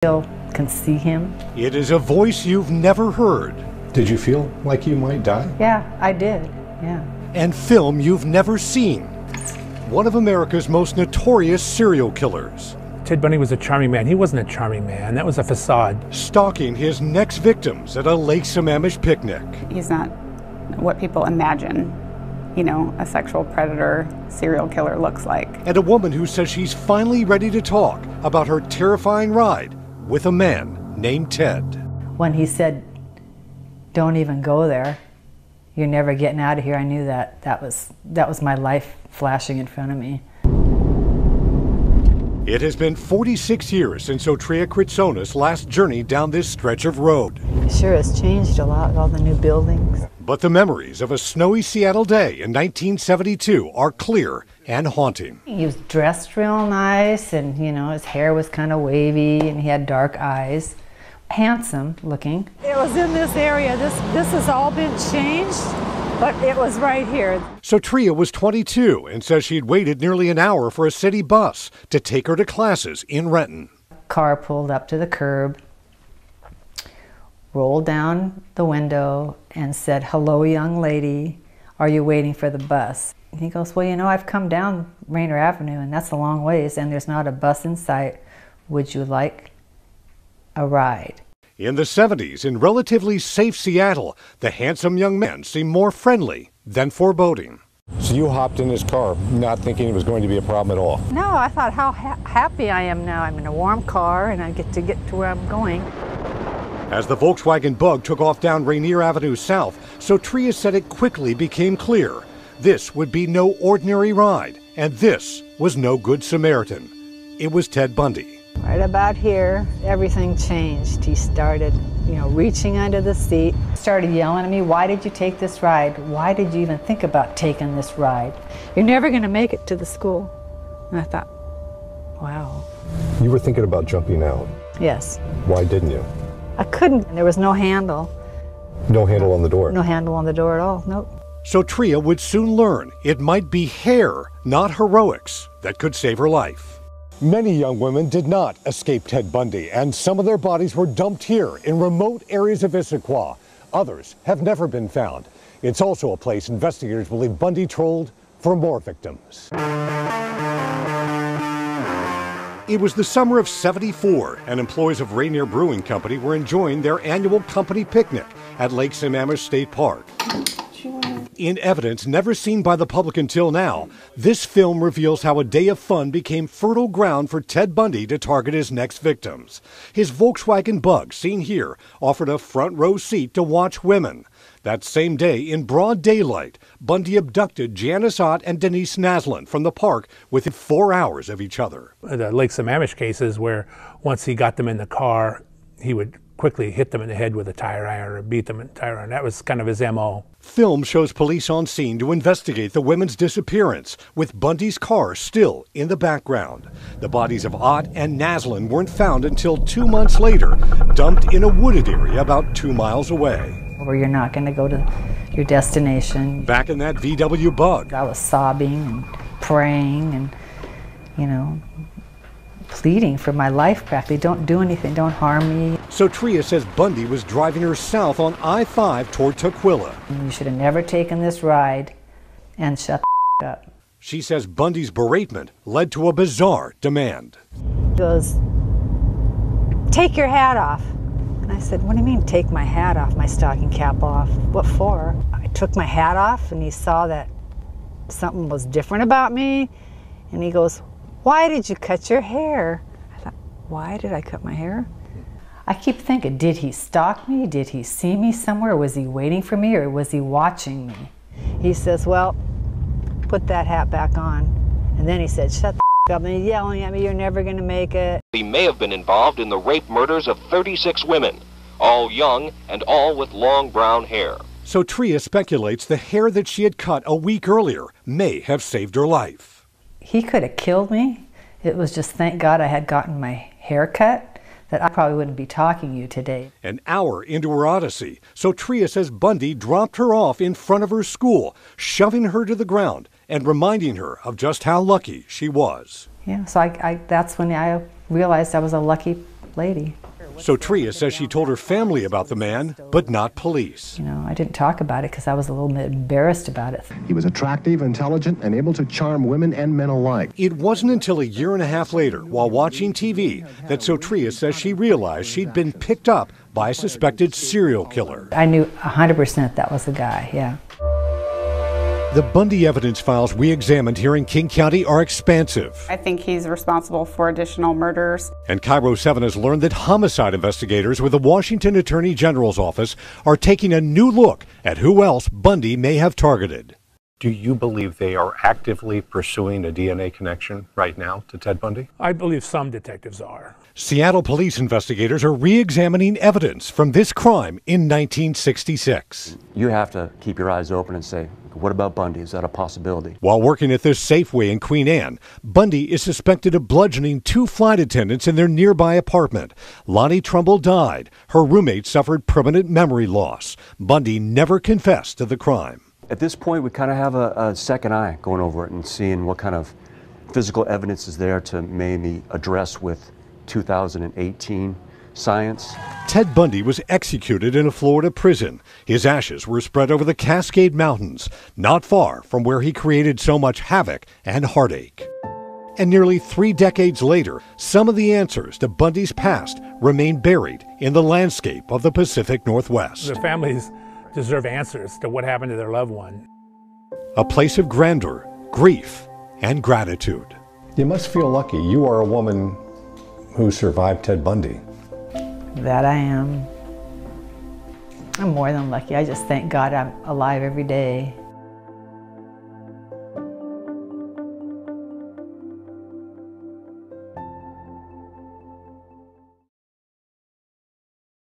still can see him. It is a voice you've never heard. Did you feel like you might die? Yeah, I did, yeah. And film you've never seen. One of America's most notorious serial killers. Ted Bundy was a charming man. He wasn't a charming man. That was a facade. Stalking his next victims at a Lake Sammamish picnic. He's not what people imagine, you know, a sexual predator serial killer looks like. And a woman who says she's finally ready to talk about her terrifying ride with a man named Ted. When he said, "Don't even go there, you're never getting out of here," I knew that was my life flashing in front of me. It has been 46 years since Otria Kritsonis last journeyed down this stretch of road. It sure has changed a lot with all the new buildings. But the memories of a snowy Seattle day in 1972 are clear and haunting. He was dressed real nice, and you know, his hair was kind of wavy, and he had dark eyes. Handsome looking. It was in this area. This has all been changed, but it was right here. So Tria was 22 and says she'd waited nearly an hour for a city bus to take her to classes in Renton. Car pulled up to the curb, rolled down the window and said, "Hello, young lady, are you waiting for the bus?" And he goes, "Well, you know, I've come down Rainer Avenue and that's a long ways and there's not a bus in sight. Would you like a ride?" In the 70s, in relatively safe Seattle, the handsome young man seemed more friendly than foreboding. So you hopped in his car, not thinking it was going to be a problem at all? No, I thought how happy I am now. I'm in a warm car and I get to where I'm going. As the Volkswagen Bug took off down Rainier Avenue South, so Tria said it quickly became clear this would be no ordinary ride, and this was no good Samaritan. It was Ted Bundy. Right about here, everything changed. He started, you know, reaching under the seat. Started yelling at me, "Why did you take this ride? Why did you even think about taking this ride? You're never going to make it to the school." And I thought, wow. You were thinking about jumping out. Yes. Why didn't you? I couldn't. There was no handle. No handle on the door? No handle on the door at all, nope. So Tria would soon learn it might be hair, not heroics, that could save her life. Many young women did not escape Ted Bundy, and some of their bodies were dumped here in remote areas of Issaquah. Others have never been found. It's also a place investigators believe Bundy trolled for more victims. It was the summer of '74, and employees of Rainier Brewing Company were enjoying their annual company picnic at Lake Sammamish State Park. In evidence never seen by the public until now, this film reveals how a day of fun became fertile ground for Ted Bundy to target his next victims. His Volkswagen Bug, seen here, offered a front row seat to watch women. That same day, in broad daylight, Bundy abducted Janice Ott and Denise Naslund from the park within 4 hours of each other. The Lake Sammamish cases where once he got them in the car, he would quickly hit them in the head with a tire iron or beat them with a tire iron. That was kind of his M.O. Film shows police on scene to investigate the women's disappearance, with Bundy's car still in the background. The bodies of Ott and Naslund weren't found until 2 months later, dumped in a wooded area about 2 miles away. Where you're not going to go to your destination. Back in that VW Bug, I was sobbing and praying and, you know, pleading for my life practically. Don't do anything, don't harm me. So Tria says Bundy was driving her south on I-5 toward Tukwila. You should have never taken this ride and shut the up. She says Bundy's beratement led to a bizarre demand. He goes, "Take your hat off." And I said, "What do you mean take my hat off, my stocking cap off? What for?" I took my hat off and he saw that something was different about me. And he goes, "Why did you cut your hair?" I thought, why did I cut my hair? I keep thinking, did he stalk me? Did he see me somewhere? Was he waiting for me or was he watching me? He says, "Well, put that hat back on." And then he said, "Shut the up," and he's yelling at me, "You're never going to make it." He may have been involved in the rape murders of 36 women, all young and all with long brown hair. So Tria speculates the hair that she had cut a week earlier may have saved her life. He could have killed me. It was just thank God I had gotten my hair cut, that I probably wouldn't be talking to you today. An hour into her odyssey, so Tria says Bundy dropped her off in front of her school, shoving her to the ground and reminding her of just how lucky she was. Yeah, so that's when I realized I was a lucky lady. So Tria says she told her family about the man, but not police. You know, I didn't talk about it because I was a little bit embarrassed about it. He was attractive, intelligent, and able to charm women and men alike. It wasn't until a year and a half later, while watching TV, that Tria says she realized she'd been picked up by a suspected serial killer. I knew 100% that was the guy, yeah. The Bundy evidence files we examined here in King County are expansive. I think he's responsible for additional murders. And Cairo 7 has learned that homicide investigators with the Washington Attorney General's office are taking a new look at who else Bundy may have targeted. Do you believe they are actively pursuing a DNA connection right now to Ted Bundy? I believe some detectives are. Seattle police investigators are re-examining evidence from this crime in 1966. You have to keep your eyes open and say, what about Bundy? Is that a possibility? While working at this Safeway in Queen Anne, Bundy is suspected of bludgeoning 2 flight attendants in their nearby apartment. Lonnie Trumbull died. Her roommate suffered permanent memory loss. Bundy never confessed to the crime. At this point, we kind of have a second eye going over it and seeing what kind of physical evidence is there to maybe address with 2018 science. Ted Bundy was executed in a Florida prison. His ashes were spread over the Cascade Mountains, not far from where he created so much havoc and heartache. And nearly 3 decades later, some of the answers to Bundy's past remain buried in the landscape of the Pacific Northwest. The families deserve answers to what happened to their loved one. A place of grandeur, grief, and gratitude. You must feel lucky. You are a woman who survived Ted Bundy. That I am. I'm more than lucky. I just thank God I'm alive every day.